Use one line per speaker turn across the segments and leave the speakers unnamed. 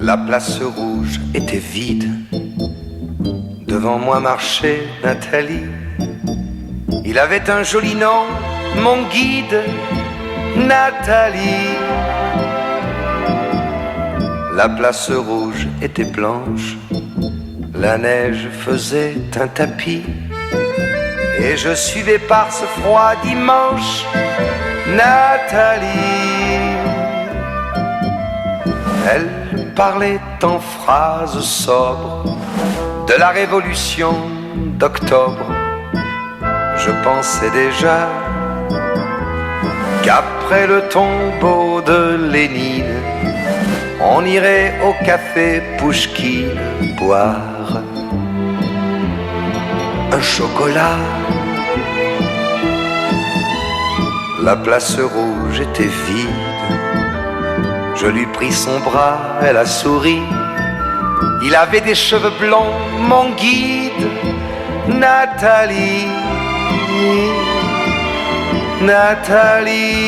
La place rouge était vide. Devant moi marchait Nathalie. Il avait un joli nom, mon guide, Nathalie. La place rouge était blanche. La neige faisait un tapis. Et je suivais par ce froid dimanche Nathalie. Elle parlait en phrases sobres de la révolution d'octobre. Je pensais déjà qu'après le tombeau de Lénine, on irait au café Pouchkine boire un chocolat. La place rouge était vide. Je lui pris son bras, elle a souri. Il avait des cheveux blonds, mon guide, Nathalie. Nathalie.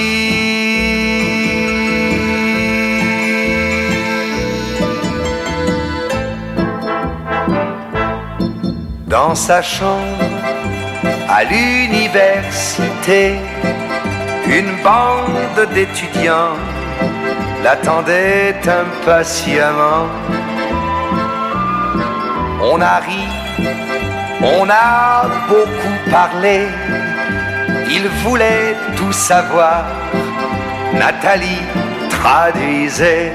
Dans sa chambre, à l'université, une bande d'étudiants l'attendait impatiemment. On a ri, on a beaucoup parlé. Il voulait tout savoir. Nathalie traduisait.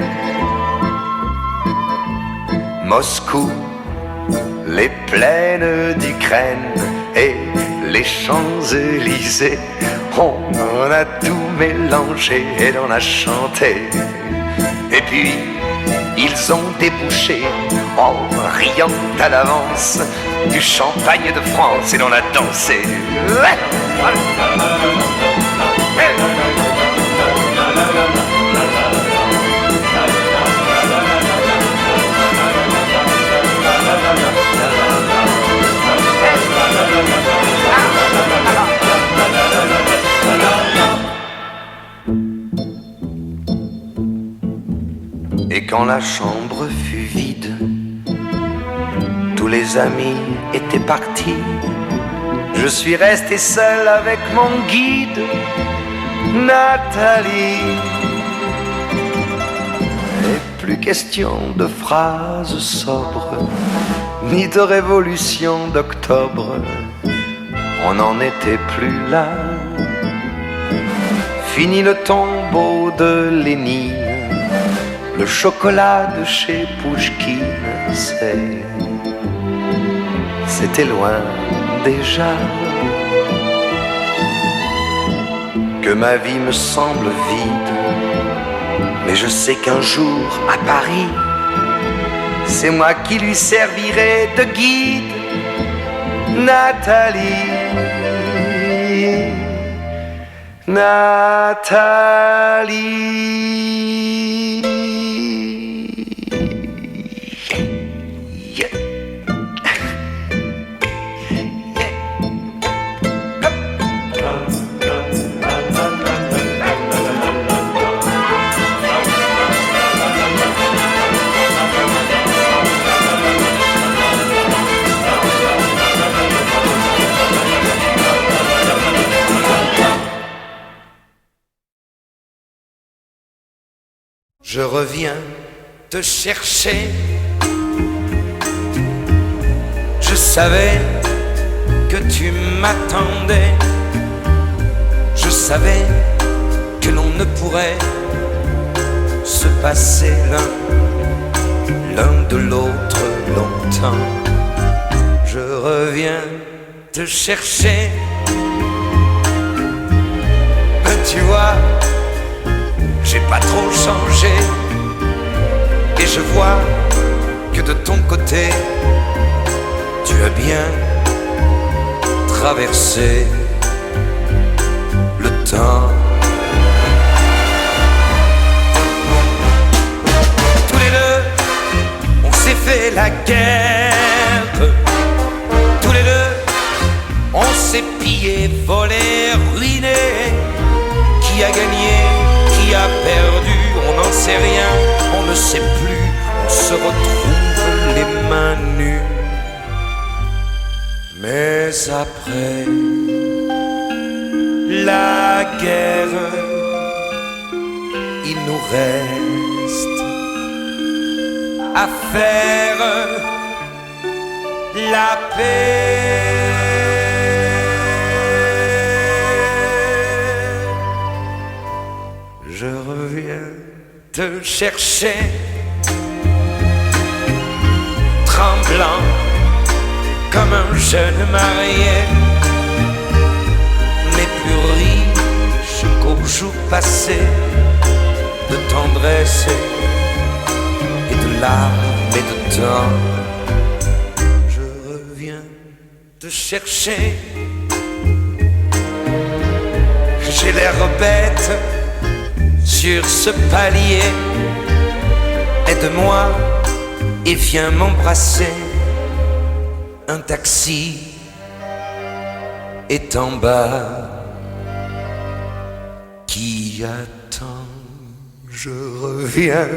Moscou, les plaines d'Ukraine et les Champs-Élysées. On en a tout mélangé et l'on a chanté. Et puis ils ont débouché en riant à l'avance du champagne de France et l'on a dansé. Et quand la chambre fut vide, tous les amis étaient partis. Je suis resté seul avec mon guide, Nathalie. Et plus question de phrases sobres, ni de révolution d'octobre. On n'en était plus là. Fini le tombeau de Lénine. Le chocolat de chez Pouchkine, c'était loin déjà. Que ma vie me semble vide, mais je sais qu'un jour à Paris, c'est moi qui lui servirai de guide, Nathalie. Nathalie. Je reviens te chercher. Je savais que tu m'attendais. Je savais que l'on ne pourrait se passer l'un de l'autre longtemps. Je reviens te chercher. Tu vois, j'ai pas trop changé. Et je vois que de ton côté, tu as bien traversé le temps. Tous les deux, on s'est fait la guerre. Tous les deux, on s'est pillé, volé, ruiné. Qui a gagné, qui a perdu, on n'en sait rien, on ne sait plus, on
se retrouvent les mains nues. Mais après la guerre, il nous reste à faire la paix. Je reviens te chercher, tremblant comme un jeune marié, mais plus riche qu'au jour passé de tendresse et de larmes et de temps. Je reviens te chercher, j'ai l'air bête sur ce palier. Aide-moi et viens m'embrasser. Un taxi est en bas qui attend. Je reviens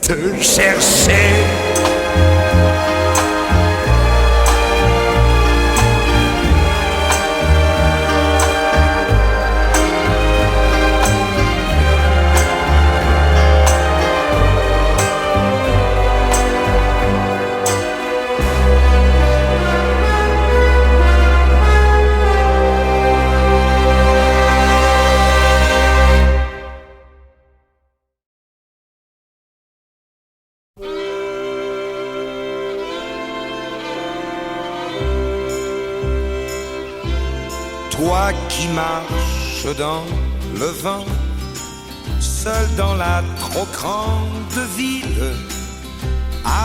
te chercher. Toi qui marches dans le vent, seul dans la trop grande ville,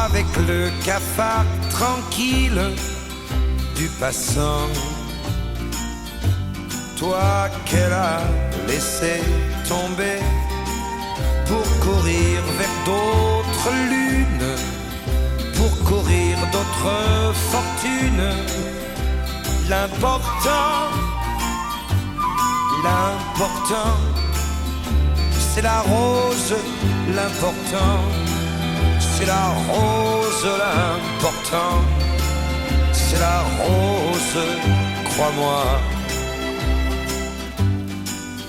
avec le cafard tranquille du passant. Toi qu'elle a laissé tomber pour courir vers d'autres lunes, pour courir d'autres fortunes. L'important, c'est la rose. L'important, c'est la rose. L'important, c'est la rose, crois-moi.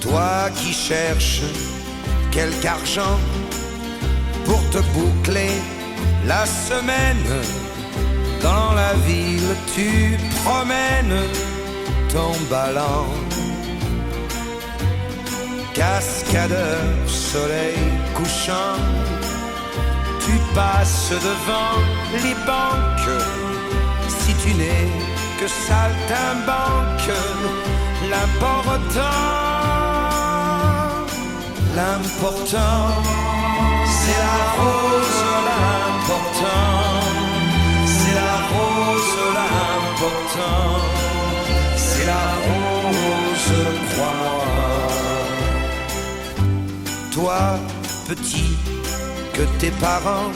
Toi qui cherches quelque argent pour te boucler la semaine, dans la ville tu promènes ton ballon. Cascadeur, soleil couchant, tu passes devant les banques. Si tu n'es que saltimbanque, l'important, c'est la rose. L'important, c'est la rose. L'important, c'est la rose, crois-moi. Toi, petit, que tes parents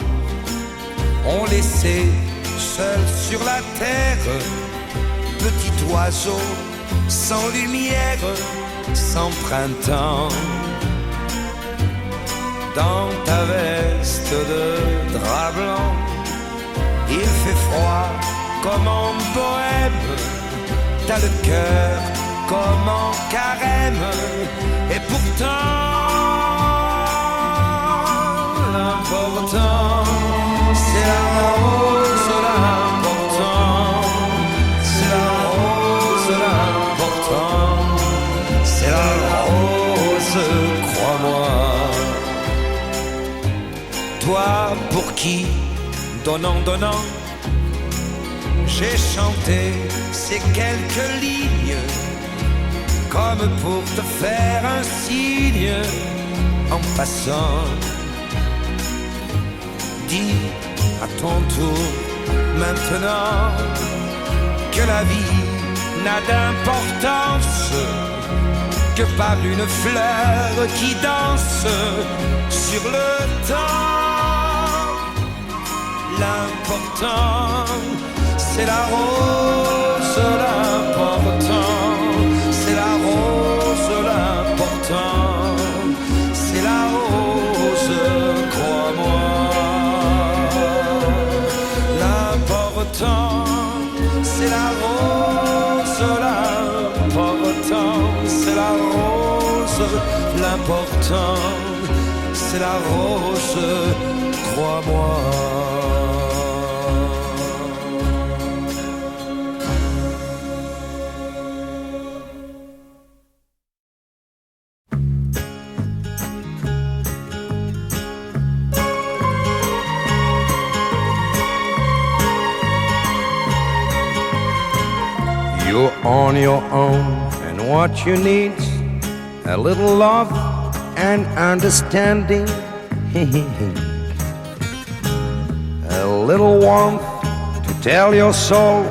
ont laissé seul sur la terre, petit oiseau sans lumière, sans printemps. Dans ta veste de drap blanc, il fait froid comme en bohème. T'as le cœur comme en carême, et pourtant l'important, c'est la rose. L'important, c'est la rose. L'important, c'est la rose, crois-moi. Toi pour qui, donnant, j'ai chanté ces quelques lignes, comme pour te faire un signe en passant. Dis à ton tour maintenant que la vie n'a d'importance que par une fleur qui danse sur le temps. L'important, c'est la rose. L'important, c'est la rose. L'important, c'est la rose, crois-moi. rose. L'important, c'est la rose, crois-moi.
You're on your own, and what you need's a little love and understanding. A little warmth to tell your soul,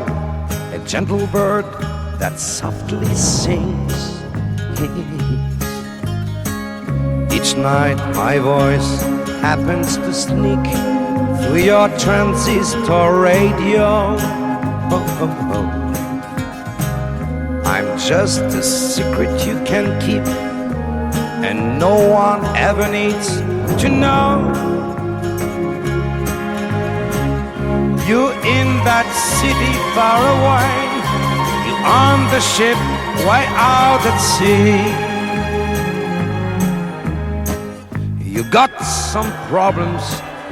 a gentle bird that softly sings. Each night my voice happens to sneak through your transistor radio. I'm just a secret you can keep, and no one ever needs to know. You're in that city far away, you're on the ship way out at sea. You got some problems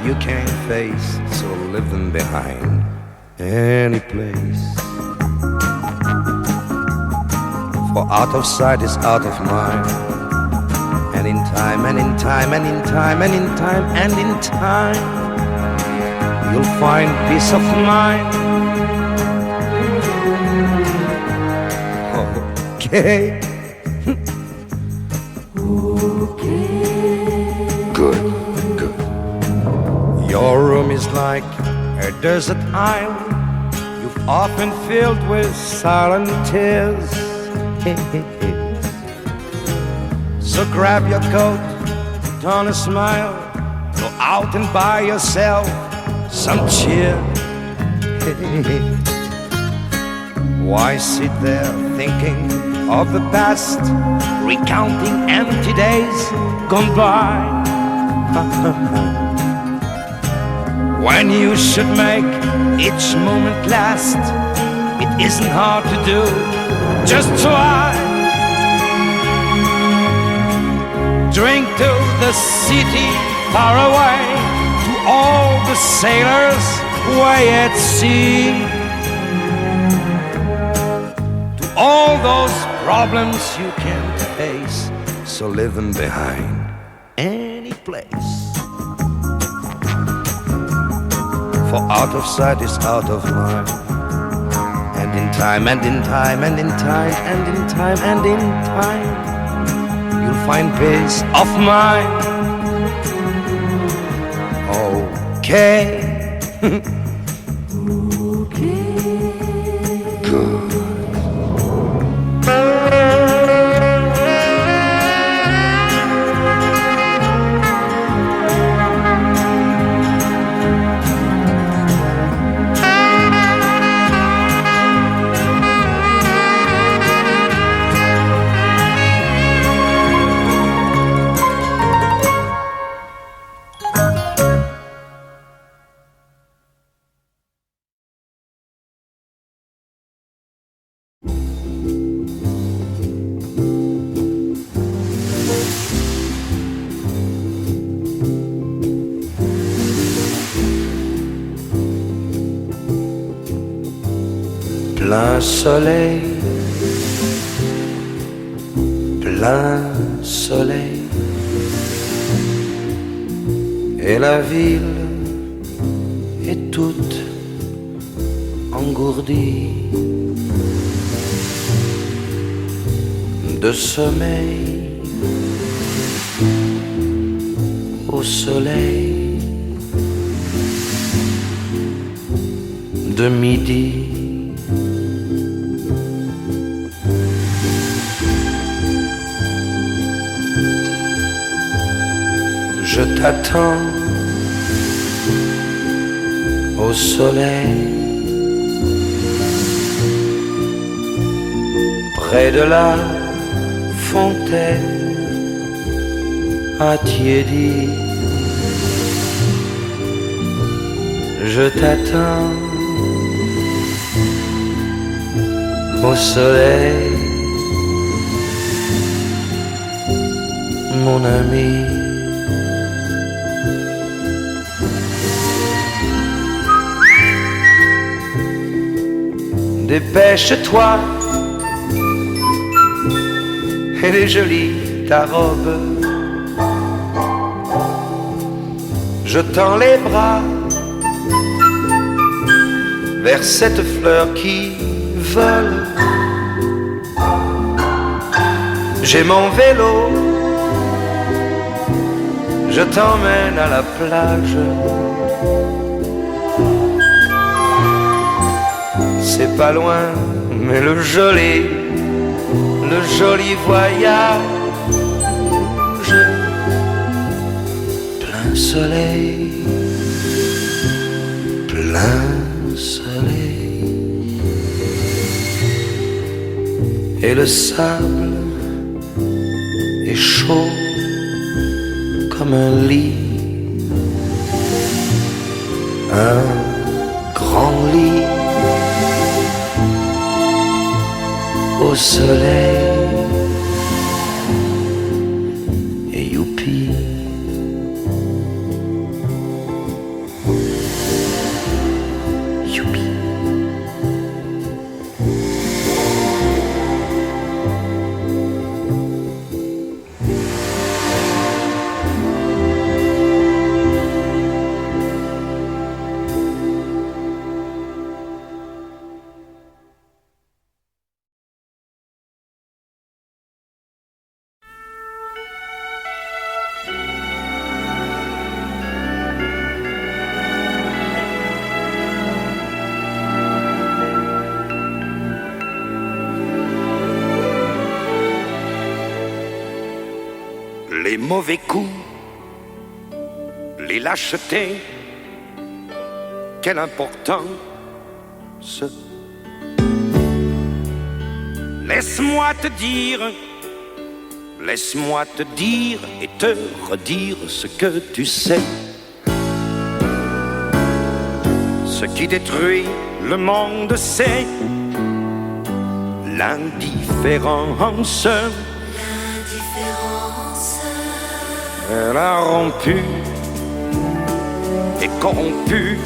you can't face, so leave them behind any place. For out of sight is out of mind. And in time, and in time, and in time, and in time, and in time, you'll find peace of mind. Okay.
Good, good.
Your room is like a desert island, you've often filled with silent tears. So grab your coat, put on a smile, go out and buy yourself some cheer. Why sit there thinking of the past, recounting empty days gone by? When you should make each moment last, it isn't hard to do, just try. Drink to the city far away, to all the sailors way at sea, to all those problems you can't face, so leave them behind any place. For out of sight is out of mind. And in time, and in time, and in time, and in time, and in time, you'll find peace of mind. Okay.
Good.
Plein soleil, plein soleil, et la ville est toute engourdie de sommeil au soleil de midi. Je t'attends au soleil, près de la fontaine attiédie. Je t'attends au soleil, mon ami. Dépêche-toi, elle est jolie ta robe. Je tends les bras vers cette fleur qui vole. J'ai mon vélo, je t'emmène à la plage. C'est pas loin, mais le joli voyage. Plein soleil, plein soleil. Et le sable est chaud comme un lit. Un grand lit au soleil. Et youpi, youpi.
Les mauvais coups, les lâchetés, quelle importance. Laisse-moi te dire et te redire ce que tu sais. Ce qui détruit le monde, c'est l'indifférence. Elle a rompu et corrompu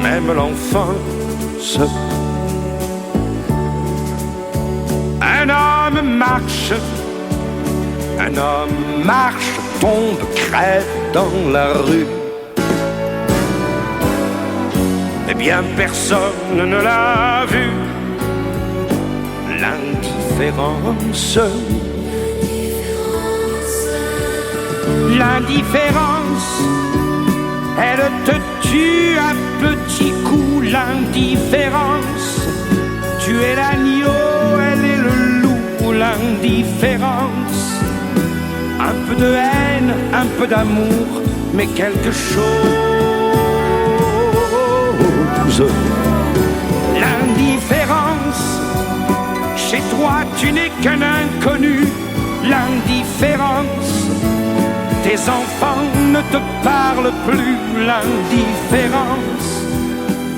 même l'enfance. Un homme marche, tombe, crève dans la rue. Eh bien personne ne l'a vu. L'indifférence. L'indifférence, elle te tue à petits coups. L'indifférence, tu es l'agneau, elle est le loup. L'indifférence, un peu de haine, un peu d'amour, mais quelque chose. L'indifférence, chez toi tu n'es qu'un inconnu. L'indifférence, tes enfants ne te parlent plus. L'indifférence,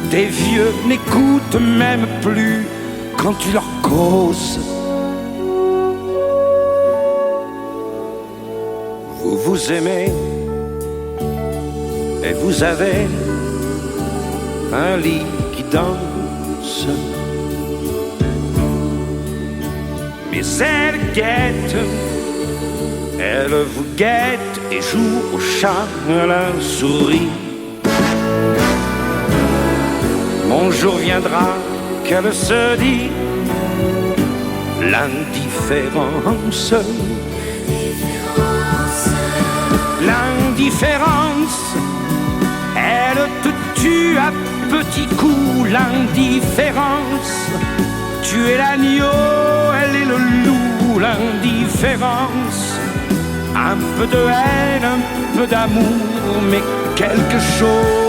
tes vieux n'écoutent même plus quand tu leur causes. Vous vous aimez et vous avez un lit qui danse. Mais elle guette, elle vous guette et joue au chat à la souris. Mon jour viendra qu'elle se dit l'indifférence. L'indifférence, elle te tue à petits coups. L'indifférence, tu es l'agneau, elle est le loup. L'indifférence, un peu de haine, un peu d'amour, mais quelque chose.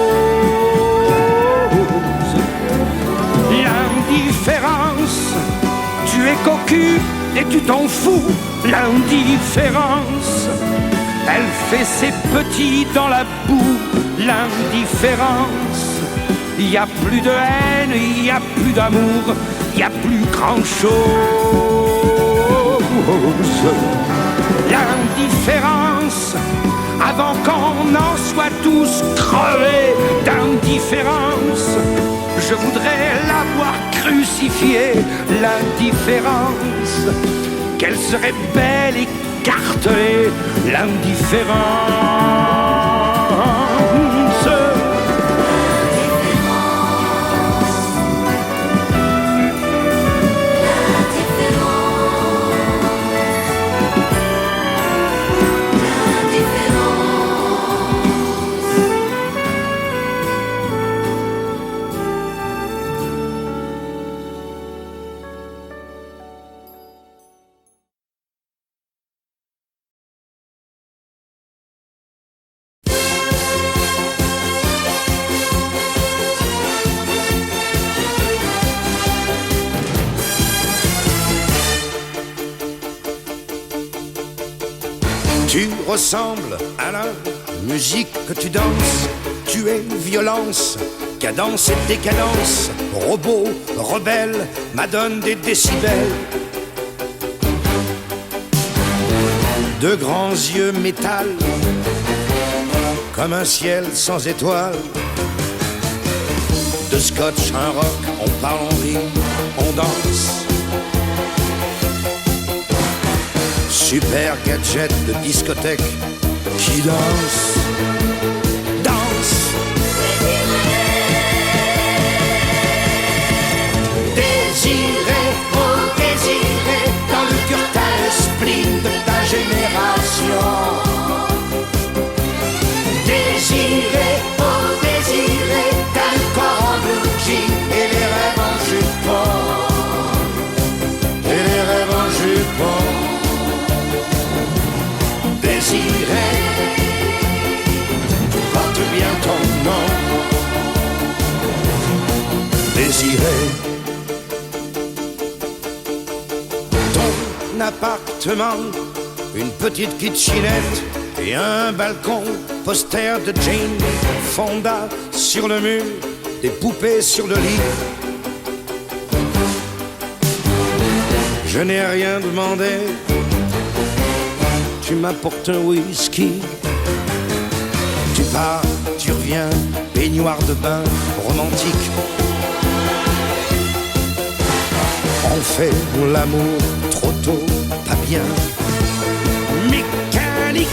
L'indifférence, tu es cocu et tu t'en fous. L'indifférence, elle fait ses petits dans la boue. L'indifférence, il n'y a plus de haine, il n'y a plus d'amour, il n'y a plus grand chose. l'indifférence, avant qu'on en soit tous crevés d'indifférence. Je voudrais l'avoir crucifiée, l'indifférence. Qu'elle serait belle écartelée, l'indifférence.
Tu ressembles à la musique que tu danses. Tu es violence, cadence et décadence. Robot, rebelle, madone des décibels. De grands yeux métal, comme un ciel sans étoiles. De scotch, un rock, on parle, on rit, on danse. Super gadget de discothèque qui danse, danse. Désiré, oh désiré, dans le cœur t'as le spleen de ta génération. Désiré, oh désiré, t'as le corps en blue jean et les rêves en jupon. Et les rêves en jupon. Désiré, porte bien ton nom. Désiré, ton appartement, une petite kitchenette et un balcon, poster de Jane Fonda sur le mur, des poupées sur le lit. Je n'ai rien demandé. Tu m'apportes un whisky. Tu pars, tu reviens, baignoire de bain romantique. On fait l'amour trop tôt, pas bien. Mécanique.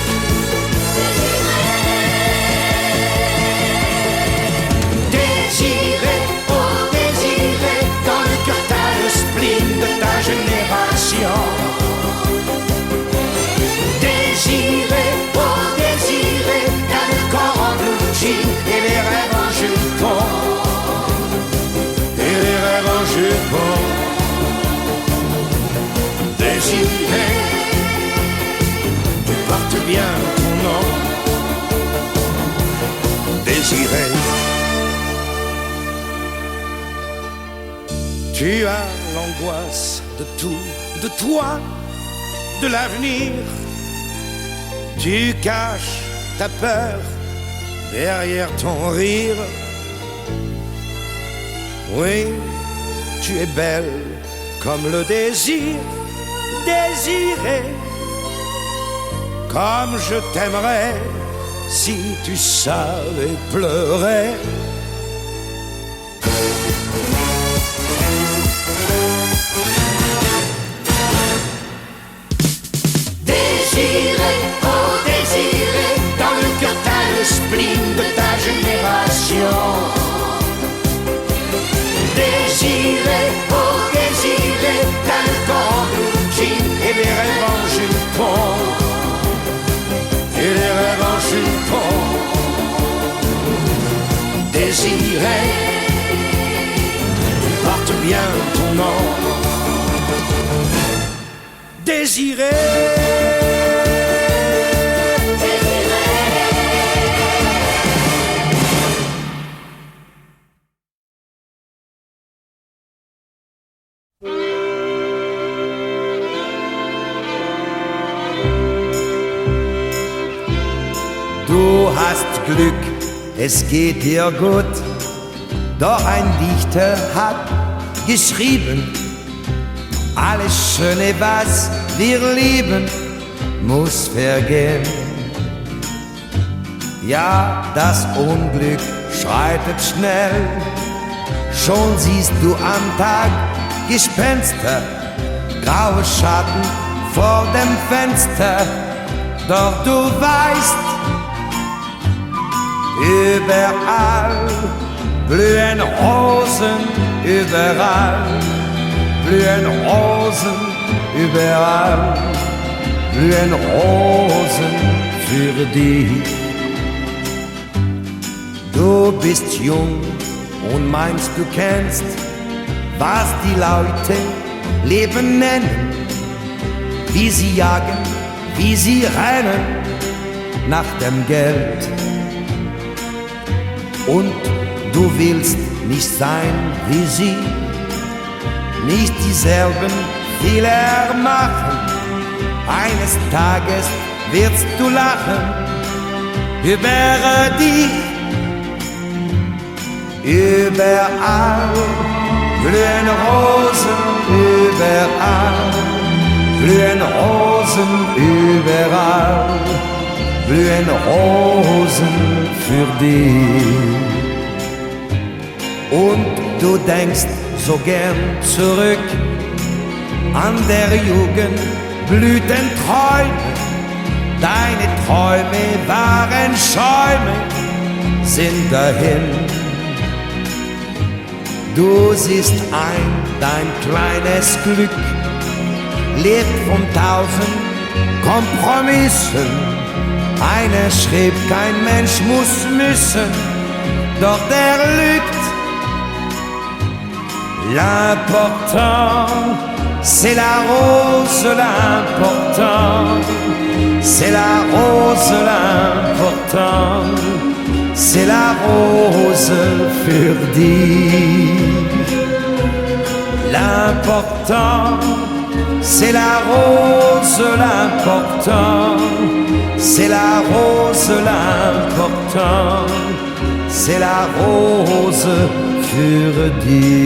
Désiré, oh désiré, dans le cœur t'as le spleen de ta génération. Désiré, oh désiré, t'as le corps en blue jean et les rêves en jupon. Et les rêves en jupon. Désiré, tu portes bien ton nom. Désiré, tu as l'angoisse de tout, de toi, de l'avenir. Tu caches ta peur derrière ton rire. Oui, tu es belle comme le désir, désiré. Comme je t'aimerais si tu savais pleurer. Désiré, oh désiré, dans le cœur t'as le spleen de ta génération. Désiré, oh désiré, t'as le corps en blue jean et les rêves en jupon. Et les rêves en jupon. Désiré, porte bien ton nom. Désiré.
Du hast Glück, es geht dir gut, doch ein Dichter hat geschrieben, alles Schöne, was wir lieben, muss vergehen. Ja, das Unglück schreitet schnell, schon siehst du am Tag Gespenster, graue Schatten vor dem Fenster, doch du weißt, überall blühen Rosen, überall blühen Rosen, überall blühen Rosen für dich. Du bist jung und meinst, du kennst, was die Leute Leben nennen, wie sie jagen, wie sie rennen nach dem Geld. Und du willst nicht sein wie sie, nicht dieselben Fehler machen. Eines Tages wirst du lachen über dich. Überall blühen Rosen, überall blühen Rosen, überall blühen Rosen für dich. Und du denkst so gern zurück an der Jugend Blütenträume. Deine Träume waren Schäume, sind dahin. Du siehst ein, dein kleines Glück lebt von 1000 Kompromissen. Einer schrieb, kein Mensch muss müssen, doch der lügt. L'important, c'est la rose, l'important, c'est la rose, l'important, c'est la rose für dich. L'important, c'est la rose, l'important, c'est la rose, l'important, c'est la rose für dich.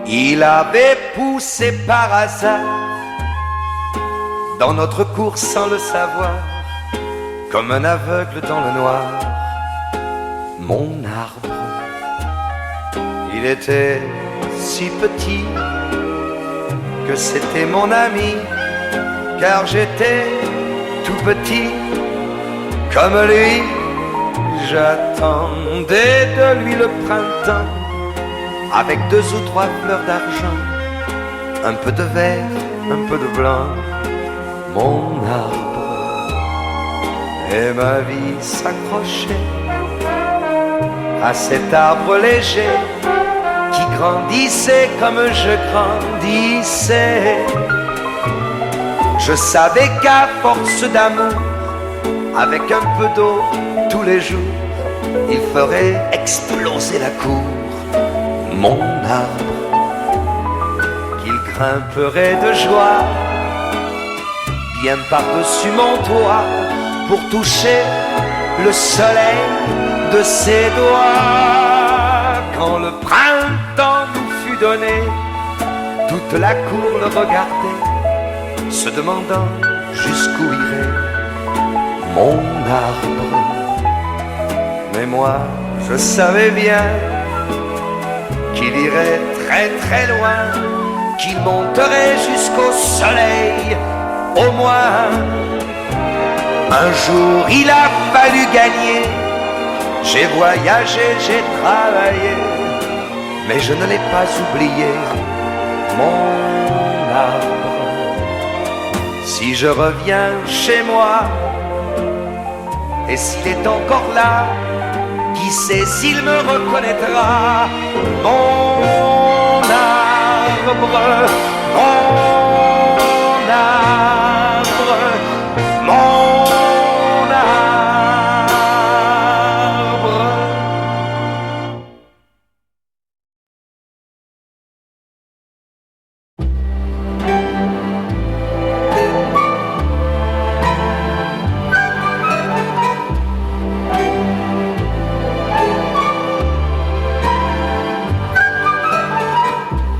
Il avait poussé par hasard dans notre cour sans le savoir, comme un aveugle dans le noir, mon arbre. Il était si petit que c'était mon ami, car j'étais tout petit comme lui. J'attendais de lui le printemps, avec 2 ou 3 fleurs d'argent, un peu de vert, un peu de blanc, mon arbre. Et ma vie s'accrochait à cet arbre léger qui grandissait comme je grandissais. Je savais qu'à force d'amour, avec un peu d'eau tous les jours, il ferait exploser la cour, mon arbre, qu'il grimperait de joie bien par-dessus mon toit pour toucher le soleil de ses doigts. Quand le printemps nous fut donné, toute la cour le regardait, se demandant jusqu'où irait mon arbre. Mais moi, je savais bien qu'il irait très très loin, qu'il monterait jusqu'au soleil au moins. Un jour il a fallu gagner, j'ai voyagé, j'ai travaillé, mais je ne l'ai pas oublié, mon arbre. Si je reviens chez moi, et s'il est encore là, qui sait s'il me reconnaîtra, mon arbre, mon arbre, mon arbre.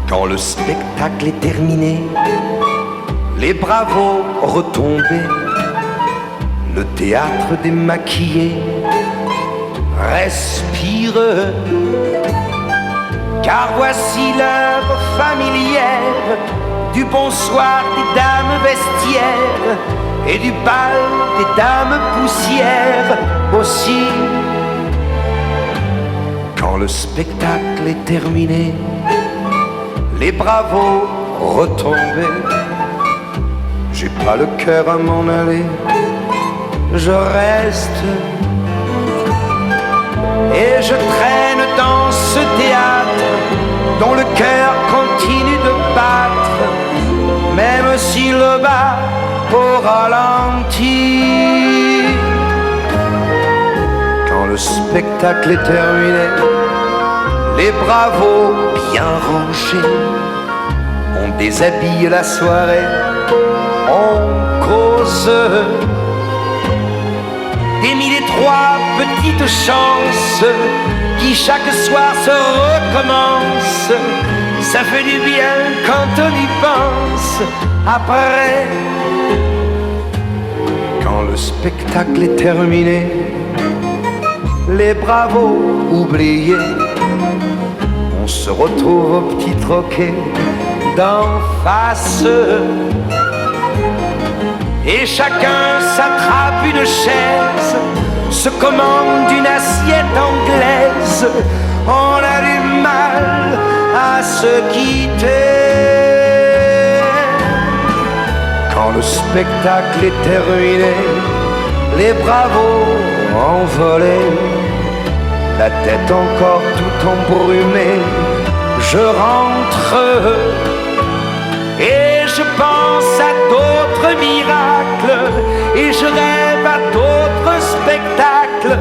Quand le spectacle est terminé, les bravos retombés, le théâtre démaquillé respire, car voici l'heure familière du bonsoir des dames vestiaires et du bal des dames poussières aussi. Quand le spectacle est terminé, les bravos retombés, j'ai pas le cœur à m'en aller, je reste et je traîne dans ce théâtre dont le cœur continue de battre, même si le bat au ralenti. Quand le spectacle est terminé, les bravos bien rangés, on déshabille la soirée, on cause des mille et trois petites chances qui chaque soir se recommencent. Ça fait du bien quand on y pense. Après, quand le spectacle est terminé, les bravos oubliés, on se retrouve au petit troquet d'en face. Et chacun s'attrape une chaise, se commande une assiette anglaise. On a du mal à se quitter. Quand le spectacle est terminé, les bravos envolés, la tête encore tout embrumée, je rentre et je pense à d'autres miracles et je rêve à d'autres spectacles.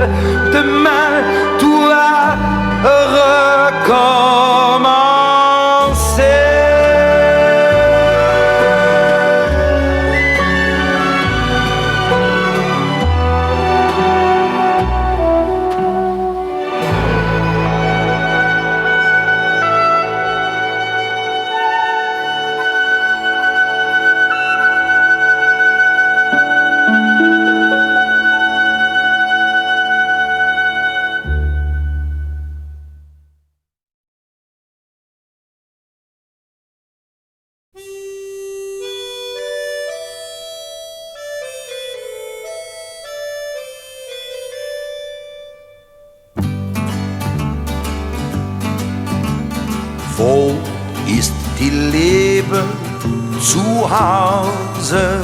Demain, tout va recommencer. Wo ist die Liebe zu Hause?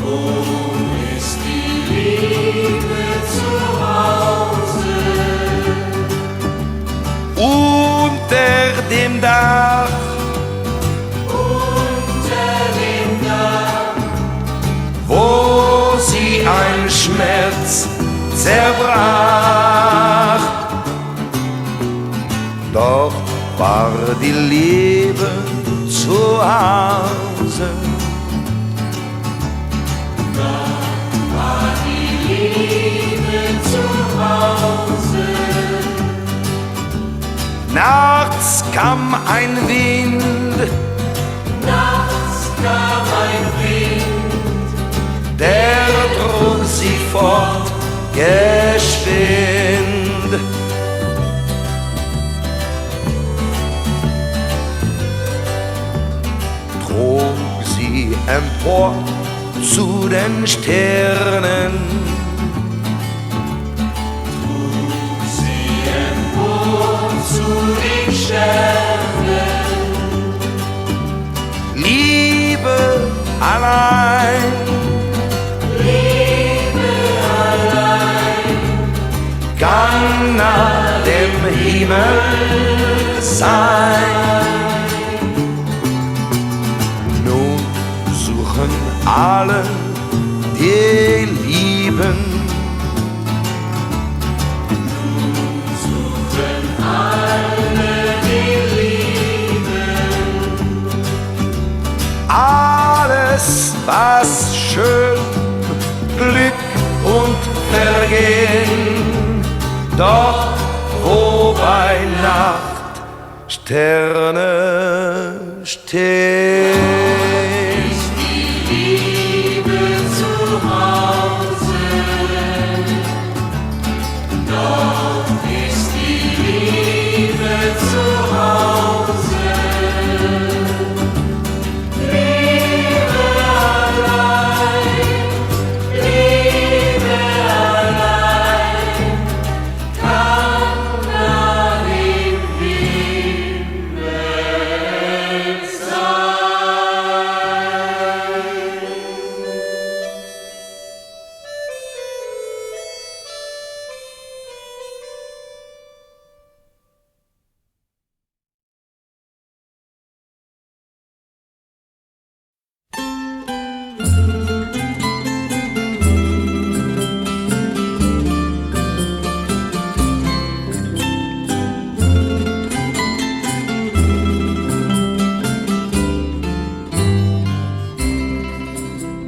Wo ist die Liebe zu Hause?
Unter dem Dach,
unter dem Dach,
wo sie ein Schmerz zerbrach. Dort war die Liebe zu Hause.
Dort war die Liebe zu Hause.
Nachts kam ein Wind,
Nachts kam ein Wind,
der trug sie fort geschwind. Trug sie empor zu den Sternen.
trug sie empor zu den Sternen.
Liebe allein,
Liebe allein,
kann nach dem Himmel sein. Nun suchen alle die Lieben,
suchen alle die Lieben.
alles was schön, Glück und Vergehen, doch wo bei Nacht
Sterne stehen.
Ist die Liebe zu Hause, dort ist die Liebe zu Hause. Liebe allein, Liebe allein, kann man im Himmel sein.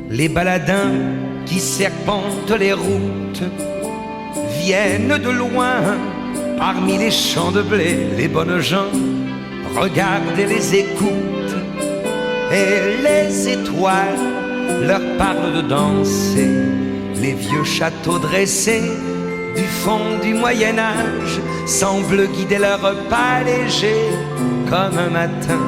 Les baladins qui serpentent les routes viennent de loin, parmi les champs de blé. Les bonnes gens regardent et les écoutent, et les étoiles leur parlent de danser. Les vieux châteaux dressés du fond du Moyen-Âge semblent guider leurs pas légers comme un matin.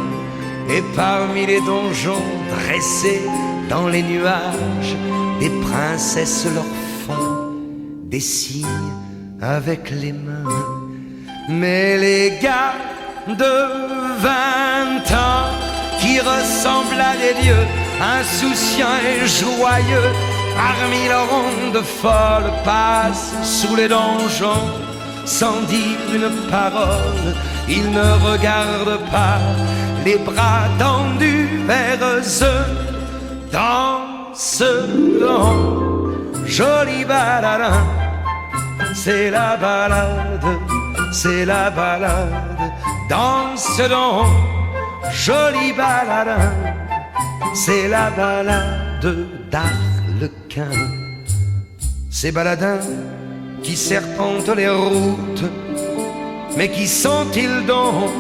Et parmi les donjons dressés dans les nuages, des princesses leur font des signes avec les mains. Mais les gars de 20 ans qui ressemblent à des dieux, insouciants et joyeux, parmi leurs ondes folles passent sous les donjons sans dire une parole. Ils ne regardent pas, les bras tendus vers eux, danseront. Joli baladin, c'est la balade, c'est la balade. Danse donc, joli baladin, c'est la balade d'Arlequin. Ces baladins qui serpentent les routes, mais qui sont-ils donc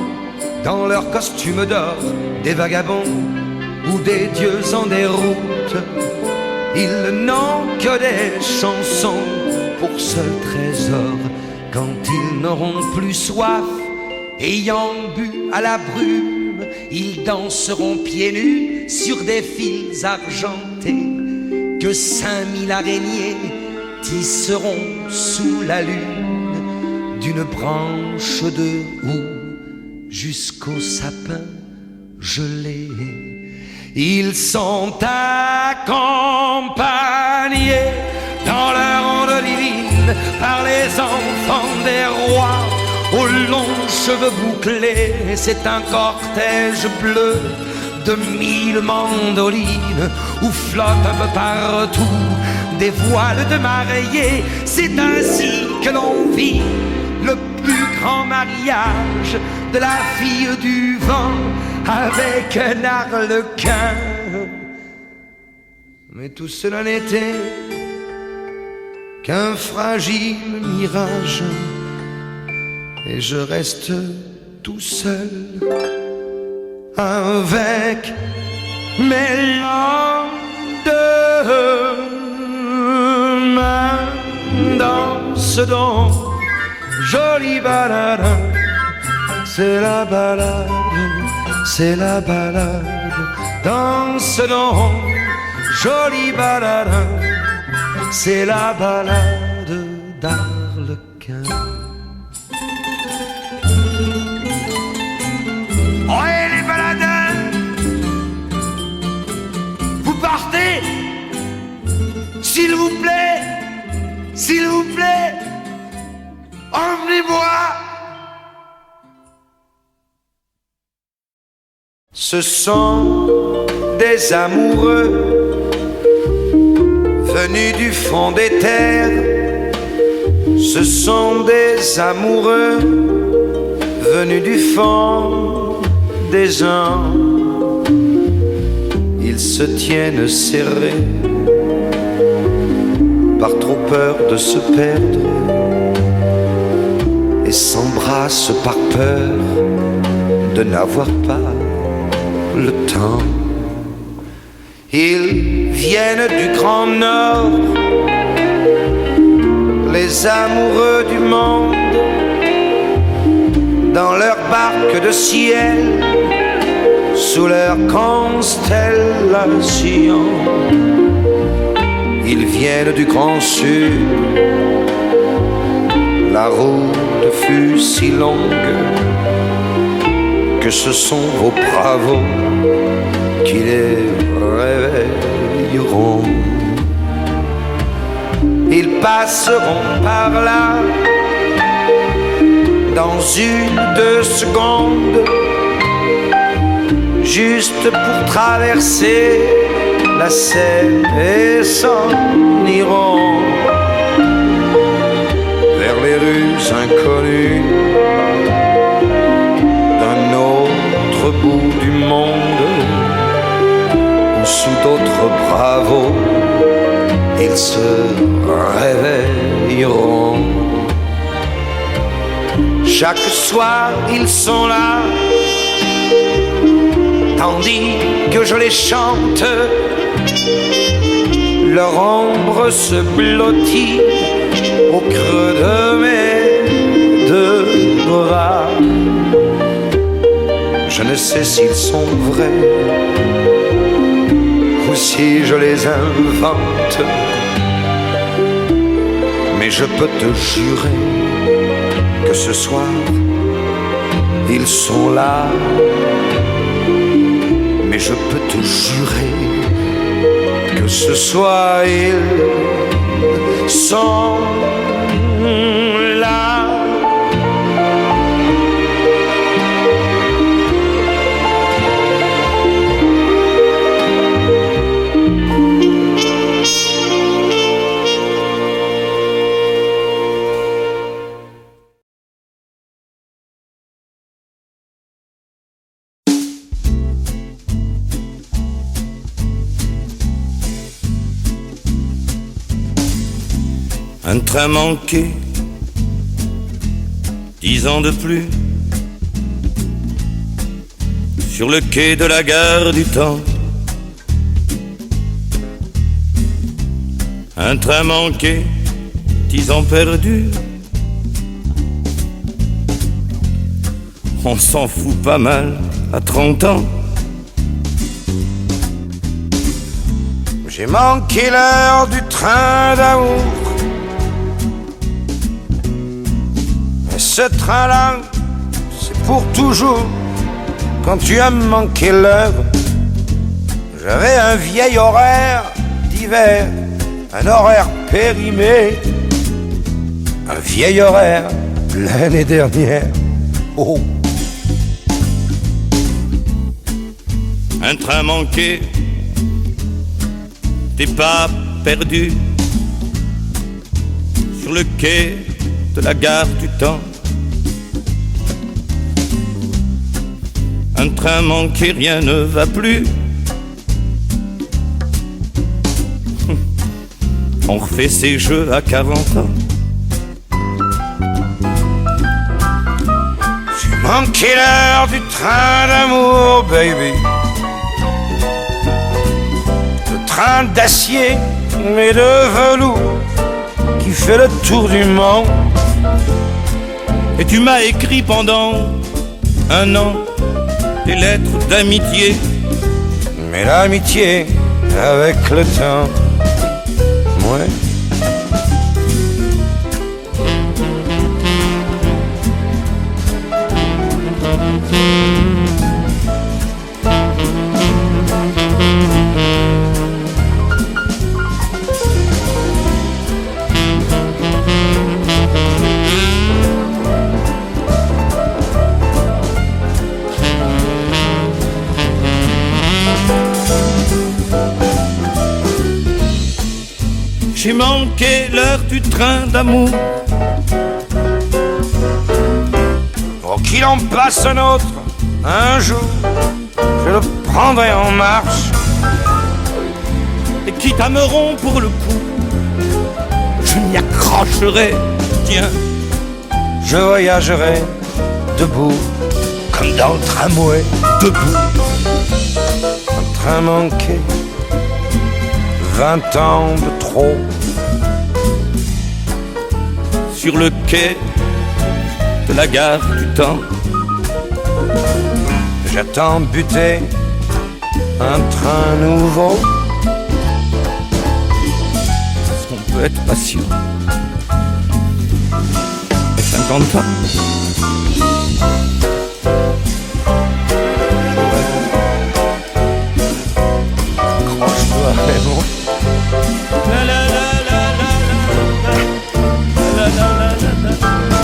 dans leurs costumes d'or, des vagabonds ou des dieux en déroute? Ils n'ont que des chansons pour seul trésor. Quand ils n'auront plus soif, ayant bu à la brume, ils danseront pieds nus sur des fils argentés que 5000 araignées tisseront sous la lune, d'une branche de houx jusqu'au sapin gelé. Ils sont accompagnés dans leur ronde divine par les enfants des rois aux longs cheveux bouclés. C'est un cortège bleu de 1000 mandolines où flottent un peu partout des voiles de mariés. C'est ainsi que l'on vit le plus grand mariage de la fille du vent avec un arlequin. Mais tout cela n'était qu'un fragile mirage, et je reste tout seul avec mes lendemains. Danse donc, joli baladin, c'est la balade, c'est la balade. Danse donc, joli baladin, c'est la balade d'Arlequin. Ouais, les baladins, vous partez, s'il vous plaît, s'il vous plaît, emmenez-moi.
Ce sont des amoureux venus du fond des terres. Ce sont des amoureux venus du fond des gens. Ils se tiennent serrés par trop peur de se perdre et s'embrassent par peur
de n'avoir pas le temps. Ils viennent du Grand Nord, les amoureux du monde, dans leur barque de ciel, sous leur constellation. Ils viennent du Grand Sud, la route fut si longue que ce sont vos bravos qui les réveilleront. Ils passeront par là dans 1-2 secondes, juste pour traverser la Seine et s'en iront vers les rues inconnues d'un autre bout du monde, où sous d'autres bravos ils se réveilleront. Chaque soir ils sont là, tandis que je les chante, leur ombre se blottit au creux de mes 2 bras. Je ne sais s'ils sont vrais ou si je les invente, mais je peux te jurer que ce soir ils sont là. Mais je peux te jurer que ce soir ils sont là.
Un train manqué, 10 ans de plus, sur le quai de la gare du Temps. Un train manqué, 10 ans perdus. On s'en fout pas mal à 30 ans.
J'ai manqué l'heure du train d'amour. Ce train-là, c'est pour toujours. Quand tu as manqué l'heure, j'avais un vieil horaire d'hiver, un horaire périmé, un vieil horaire l'année dernière. Oh.
Un train manqué, t'es pas perdu sur le quai de la gare du Temps. Un train manqué, rien ne va plus. On refait ses jeux à 40 ans.
J'ai manqué l'heure du train d'amour, baby. Le train d'acier mais de velours qui fait le tour du monde.
Et tu m'as écrit pendant 1 an des lettres d'amitié.
Mais l'amitié, avec le temps, ouais.
J'ai manqué l'heure du train d'amour.
Oh, qu'il en passe un autre, un jour, je le prendrai en marche.
Et quitte à me rompre pour le coup, je m'y accrocherai, tiens.
Je voyagerai debout
comme dans le tramway, debout. Un train manqué, 20 ans de trop. Sur le quai de la gare du temps, j'attends buter un train nouveau. Est-ce qu'on peut être patient? Et 50 ans. Accroche-toi, Raymond. La la la la la la la la la la la.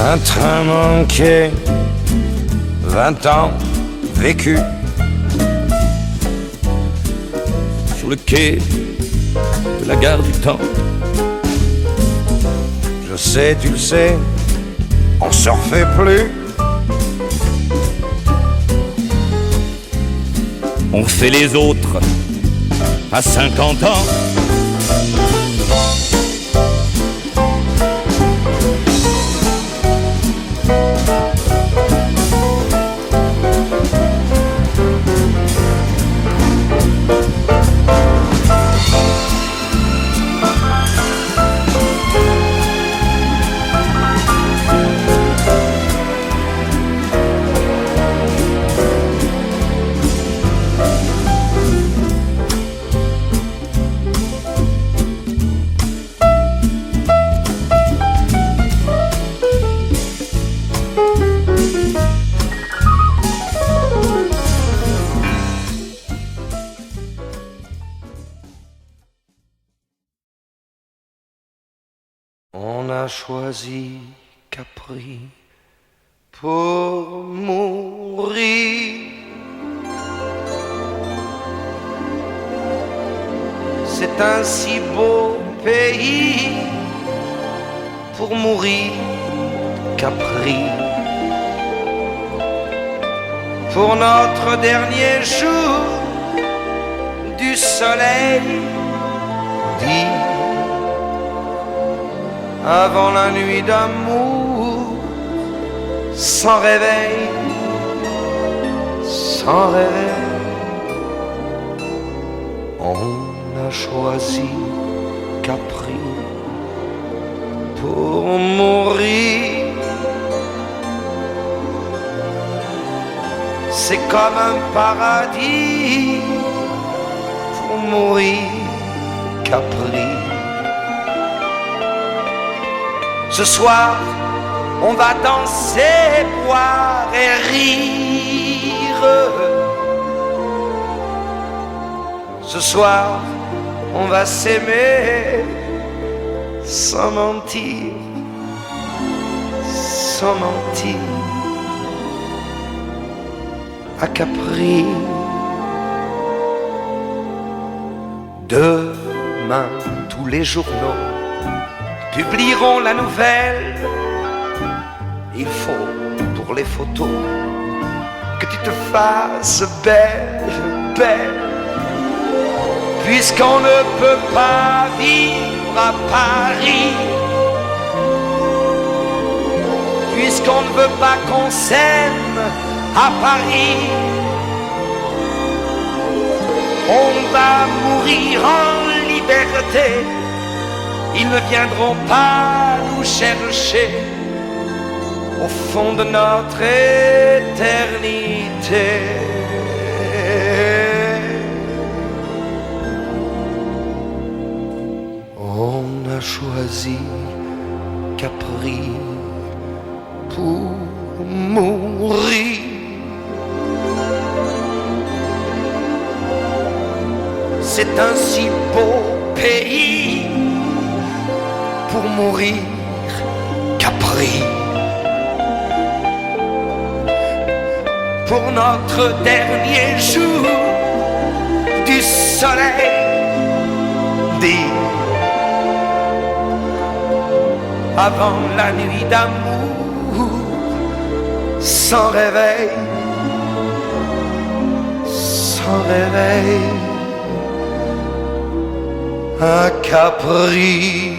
Un train manqué, 20 ans vécu sur le quai de la gare du temps. Je sais, tu le sais, on se refait plus. On fait les autres à 50 ans. On a choisi Capri pour mourir. C'est un si beau pays pour mourir, Capri. Pour notre dernier jour du soleil dit, avant la nuit d'amour, sans réveil, sans réveil. On a choisi Capri pour mourir. C'est comme un paradis pour mourir, Capri. Ce soir, on va danser, boire et rire. Ce soir, on va s'aimer sans mentir, sans mentir. À Capri, demain, tous les journaux publieront la nouvelle. Il faut, pour les photos, que tu te fasses belle, belle. Puisqu'on ne peut pas vivre à Paris, puisqu'on ne veut pas qu'on s'aime à Paris, on va mourir en liberté. Ils ne viendront pas nous chercher au fond de notre éternité. On a choisi Capri pour mourir. C'est un si beau pays pour mourir, Capri. Pour notre dernier jour du soleil dit, avant la nuit d'amour, sans réveil,
son réveil, un caprice